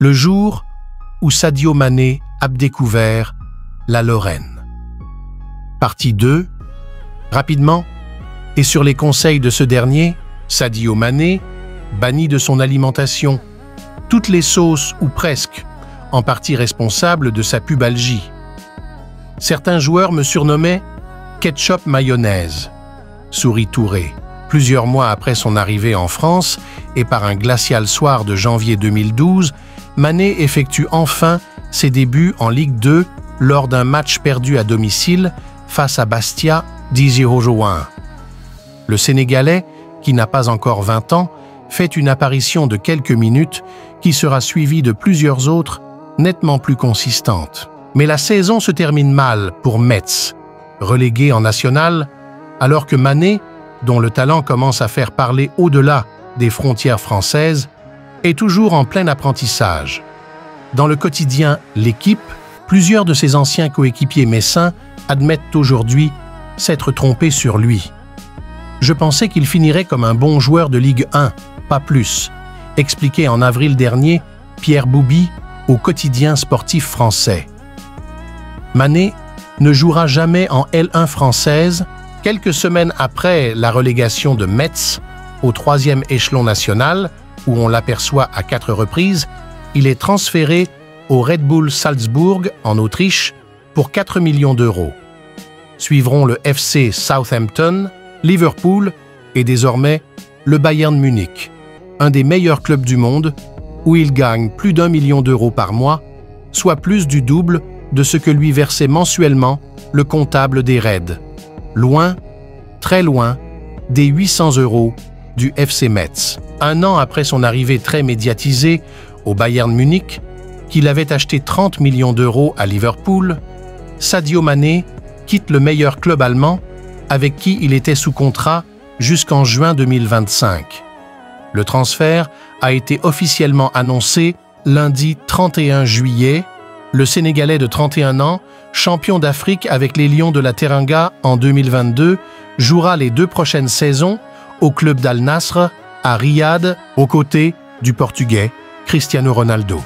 Le jour où Sadio Mané a découvert la Lorraine. Partie 2. Rapidement, et sur les conseils de ce dernier, Sadio Mané bannit de son alimentation toutes les sauces ou presque, en partie responsable de sa pubalgie. Certains joueurs me surnommaient ketchup mayonnaise, sourit Touré. Plusieurs mois après son arrivée en France et par un glacial soir de janvier 2012, Mané effectue enfin ses débuts en Ligue 2 lors d'un match perdu à domicile face à Bastia d'Izihojouan. Le Sénégalais, qui n'a pas encore 20 ans, fait une apparition de quelques minutes qui sera suivie de plusieurs autres nettement plus consistantes. Mais la saison se termine mal pour Metz, relégué en national, alors que Mané, dont le talent commence à faire parler au-delà des frontières françaises, est toujours en plein apprentissage. Dans le quotidien L'Équipe, plusieurs de ses anciens coéquipiers messins admettent aujourd'hui s'être trompés sur lui. « Je pensais qu'il finirait comme un bon joueur de Ligue 1, pas plus », expliquait en avril dernier Pierre Boubi au quotidien sportif français. Mané ne jouera jamais en L1 française. Quelques semaines après la relégation de Metz au 3e échelon national, où on l'aperçoit à 4 reprises, il est transféré au Red Bull Salzbourg en Autriche pour 4 millions d'euros. Suivront le FC Southampton, Liverpool et désormais le Bayern Munich, un des meilleurs clubs du monde, où il gagne plus d'1 million d'euros par mois, soit plus du double de ce que lui versait mensuellement le comptable des Reds. Loin, très loin, des 800 euros du FC Metz. Un an après son arrivée très médiatisée au Bayern Munich, qu'il avait acheté 30 millions d'euros à Liverpool, Sadio Mané quitte le meilleur club allemand avec qui il était sous contrat jusqu'en juin 2025. Le transfert a été officiellement annoncé lundi 31 juillet. Le Sénégalais de 31 ans, champion d'Afrique avec les Lions de la Teranga en 2022, jouera les 2 prochaines saisons au club d'Al Nassr à Riyad, aux côtés du Portugais Cristiano Ronaldo.